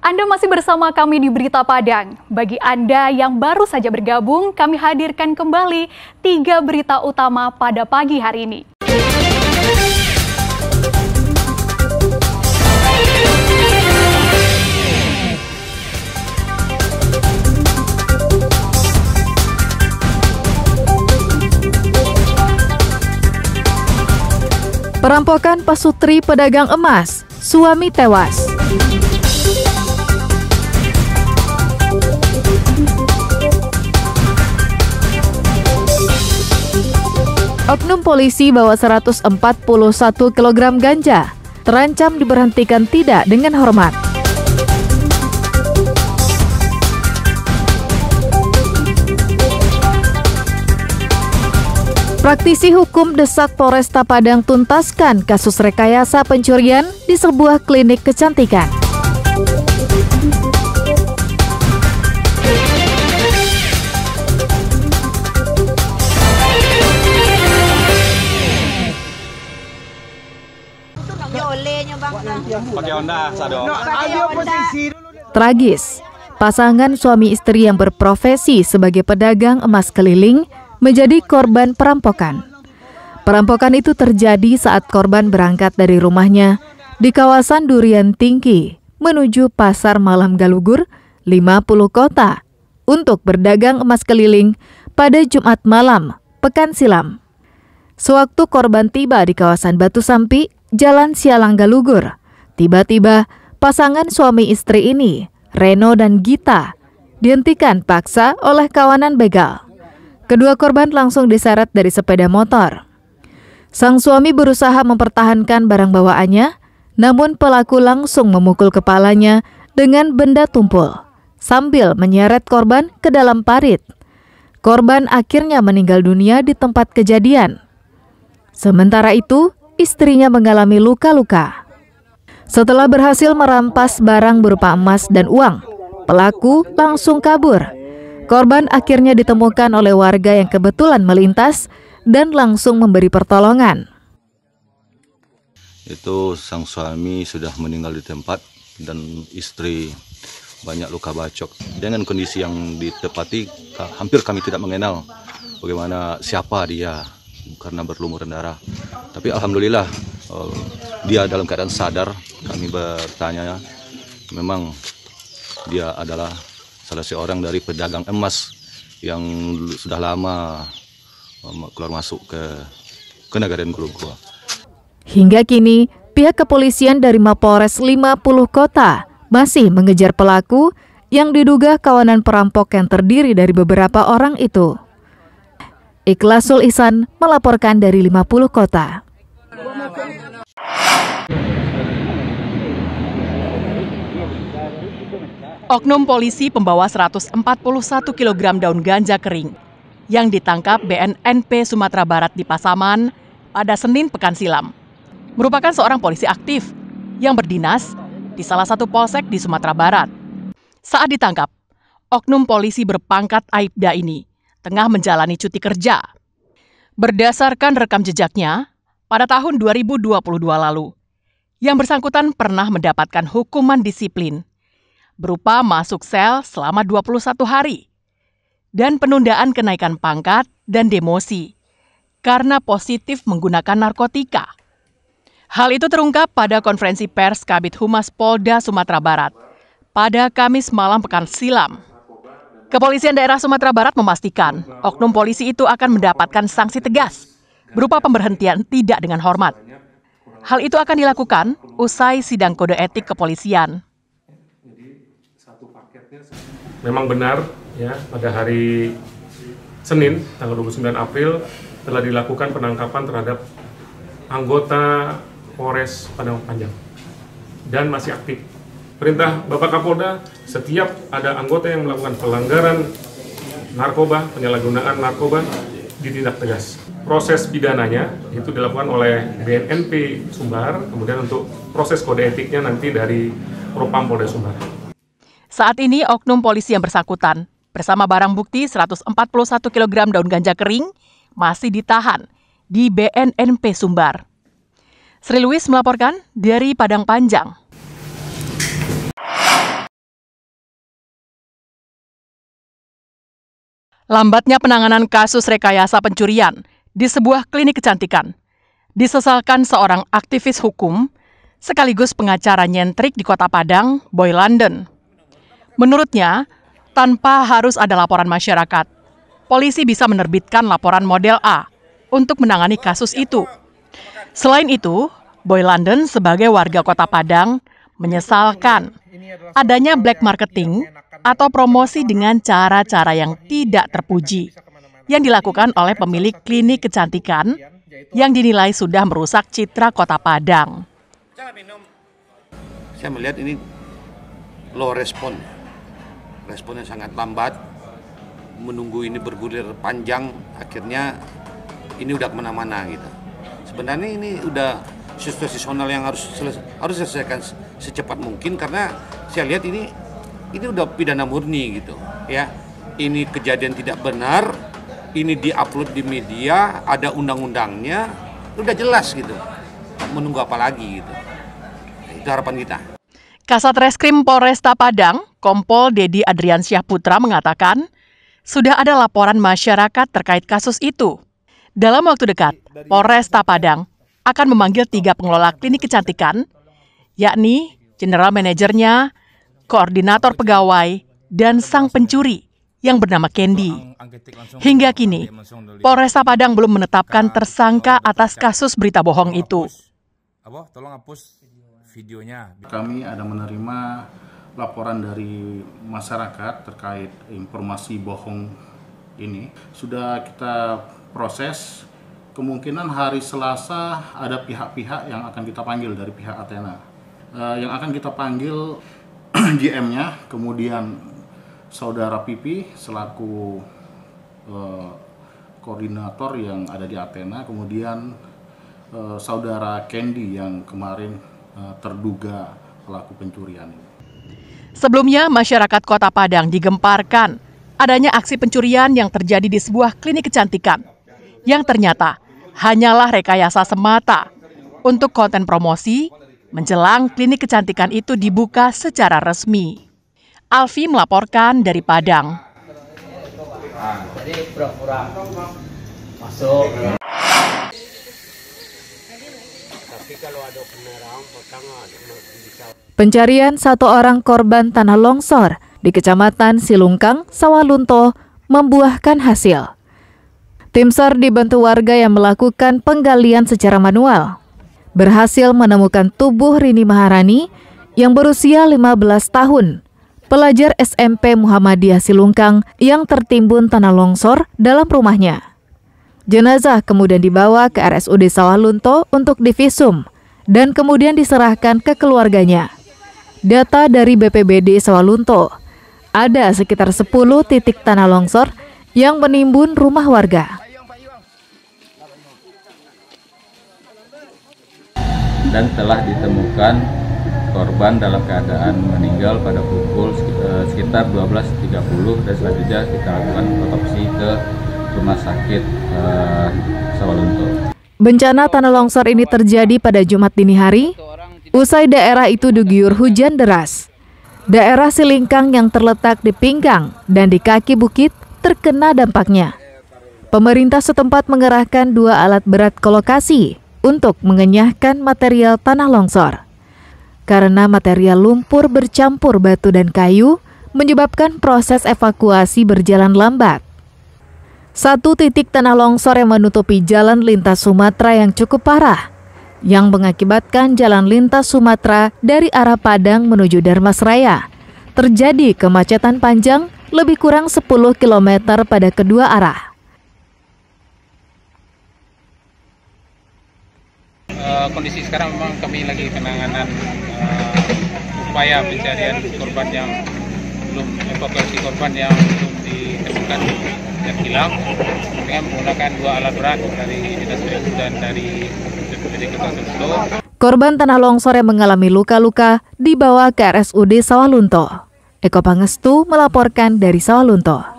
Anda masih bersama kami di Berita Padang. Bagi Anda yang baru saja bergabung, kami hadirkan kembali 3 berita utama pada pagi hari ini. Perampokan pasutri pedagang emas, suami tewas. Oknum polisi bawa 141 kg ganja, terancam diberhentikan tidak dengan hormat. Praktisi hukum desak Polresta Padang tuntaskan kasus rekayasa pencurian di sebuah klinik kecantikan. Tragis, pasangan suami istri yang berprofesi sebagai pedagang emas keliling menjadi korban perampokan. Perampokan itu terjadi saat korban berangkat dari rumahnya di kawasan Durian Tinggi menuju Pasar Malam Galugur, 50 Kota untuk berdagang emas keliling pada Jumat malam, pekan silam. Sewaktu korban tiba di kawasan Batu Sampi, Jalan Sialang Galugur, tiba-tiba pasangan suami istri ini, Reno dan Gita, dihentikan paksa oleh kawanan begal. Kedua korban langsung diseret dari sepeda motor. Sang suami berusaha mempertahankan barang bawaannya, namun pelaku langsung memukul kepalanya dengan benda tumpul, sambil menyeret korban ke dalam parit. Korban akhirnya meninggal dunia di tempat kejadian. Sementara itu, istrinya mengalami luka-luka. Setelah berhasil merampas barang berupa emas dan uang, pelaku langsung kabur. Korban akhirnya ditemukan oleh warga yang kebetulan melintas dan langsung memberi pertolongan. Itu sang suami sudah meninggal di tempat dan istri banyak luka bacok. Dengan kondisi yang ditepati, hampir kami tidak mengenal bagaimana siapa dia karena berlumuran darah. Tapi alhamdulillah dia dalam keadaan sadar. Kami bertanya, memang dia adalah salah seorang dari pedagang emas yang sudah lama keluar masuk ke negara Galugur. Hingga kini, pihak kepolisian dari Mapolres 50 Kota masih mengejar pelaku yang diduga kawanan perampok yang terdiri dari beberapa orang itu. Ikhlasul Ihsan melaporkan dari 50 Kota. Oknum polisi pembawa 141 kg daun ganja kering yang ditangkap BNNP Sumatera Barat di Pasaman pada Senin pekan silam merupakan seorang polisi aktif yang berdinas di salah satu polsek di Sumatera Barat. Saat ditangkap, oknum polisi berpangkat Aibda ini tengah menjalani cuti kerja. Berdasarkan rekam jejaknya, pada tahun 2022 lalu, yang bersangkutan pernah mendapatkan hukuman disiplin berupa masuk sel selama 21 hari dan penundaan kenaikan pangkat dan demosi karena positif menggunakan narkotika. Hal itu terungkap pada konferensi pers Kabid Humas Polda Sumatera Barat pada Kamis malam pekan silam. Kepolisian daerah Sumatera Barat memastikan oknum polisi itu akan mendapatkan sanksi tegas berupa pemberhentian tidak dengan hormat. Hal itu akan dilakukan usai sidang kode etik kepolisian. Memang benar ya, pada hari Senin tanggal 29 April telah dilakukan penangkapan terhadap anggota Polres Padang Panjang dan masih aktif. Perintah Bapak Kapolda, setiap ada anggota yang melakukan pelanggaran narkoba, penyalahgunaan narkoba, ditindak tegas. Proses pidananya itu dilakukan oleh BNNP Sumbar, kemudian untuk proses kode etiknya nanti dari Propam Polda Sumbar. Saat ini oknum polisi yang bersangkutan bersama barang bukti 141 kg daun ganja kering masih ditahan di BNNP Sumbar. Sri Luis melaporkan dari Padang Panjang. Lambatnya penanganan kasus rekayasa pencurian di sebuah klinik kecantikan disesalkan seorang aktivis hukum sekaligus pengacara nyentrik di Kota Padang, Boy London. Menurutnya, tanpa harus ada laporan masyarakat, polisi bisa menerbitkan laporan model A untuk menangani kasus itu. Selain itu, Boy London sebagai warga Kota Padang menyesalkan adanya black marketing atau promosi dengan cara-cara yang tidak terpuji yang dilakukan oleh pemilik klinik kecantikan yang dinilai sudah merusak citra Kota Padang. Saya melihat ini low respon, responnya sangat lambat, menunggu ini bergulir panjang, akhirnya ini udah kemana-mana gitu. Sebenarnya ini udah situasional yang harus diselesaikan secepat mungkin, karena saya lihat ini udah pidana murni gitu ya. Ini kejadian tidak benar, ini diupload di media, ada undang-undangnya, udah jelas gitu. Menunggu apa lagi gitu. Itu harapan kita. Kasat Reskrim Polresta Padang, Kompol Dedi Adriansyah Putra mengatakan, sudah ada laporan masyarakat terkait kasus itu. Dalam waktu dekat, Polresta Padang akan memanggil 3 pengelola klinik kecantikan, yakni general manajernya, koordinator pegawai, dan sang pencuri yang bernama Candy. Hingga kini, Polresta Padang belum menetapkan tersangka atas kasus berita bohong itu. Tolong hapus videonya. Kami ada menerima laporan dari masyarakat terkait informasi bohong ini. Sudah kita proses. Kemungkinan hari Selasa ada pihak-pihak yang akan kita panggil dari pihak Athena. Yang akan kita panggil GM-nya, kemudian Saudara Pipi selaku koordinator yang ada di Athena, kemudian Saudara Candy yang kemarin terduga pelaku pencurian. Sebelumnya, masyarakat Kota Padang digemparkan adanya aksi pencurian yang terjadi di sebuah klinik kecantikan yang ternyata hanyalah rekayasa semata untuk konten promosi menjelang klinik kecantikan itu dibuka secara resmi. Alfi melaporkan dari Padang. Jadi pura-pura masuk. Tapi kalau ada penerang, Pencarian 1 orang korban tanah longsor di Kecamatan Silungkang, Sawalunto membuahkan hasil. Tim SAR dibantu warga yang melakukan penggalian secara manual, berhasil menemukan tubuh Rini Maharani yang berusia 15 tahun, pelajar SMP Muhammadiyah Silungkang yang tertimbun tanah longsor dalam rumahnya. Jenazah kemudian dibawa ke RSUD Sawalunto untuk divisum dan kemudian diserahkan ke keluarganya. Data dari BPBD Sawalunto, ada sekitar 10 titik tanah longsor yang menimbun rumah warga. Dan telah ditemukan korban dalam keadaan meninggal pada pukul sekitar 12.30 dan selanjutnya kita lakukan otopsi ke Rumah Sakit Sawalunto. Bencana tanah longsor ini terjadi pada Jumat dini hari, usai daerah itu diguyur hujan deras. Daerah Silingkang yang terletak di pinggang dan di kaki bukit terkena dampaknya. Pemerintah setempat mengerahkan 2 alat berat ke lokasi untuk mengenyahkan material tanah longsor. Karena material lumpur bercampur batu dan kayu, menyebabkan proses evakuasi berjalan lambat. 1 titik tanah longsor yang menutupi jalan lintas Sumatera yang cukup parah, yang mengakibatkan jalan lintas Sumatera dari arah Padang menuju Darmasraya terjadi kemacetan panjang lebih kurang 10 km pada kedua arah. Kondisi sekarang memang kami lagi penanganan upaya pencarian korban yang belum, evakuasi korban yang belum ditemukan dan hilang dengan menggunakan 2 alat berat dari Dinas PU dan dari BPBD Kota Solo. Korban tanah longsor yang mengalami luka-luka dibawa ke RSUD Sawalunto. Eko Pangestu melaporkan dari Sawalunto.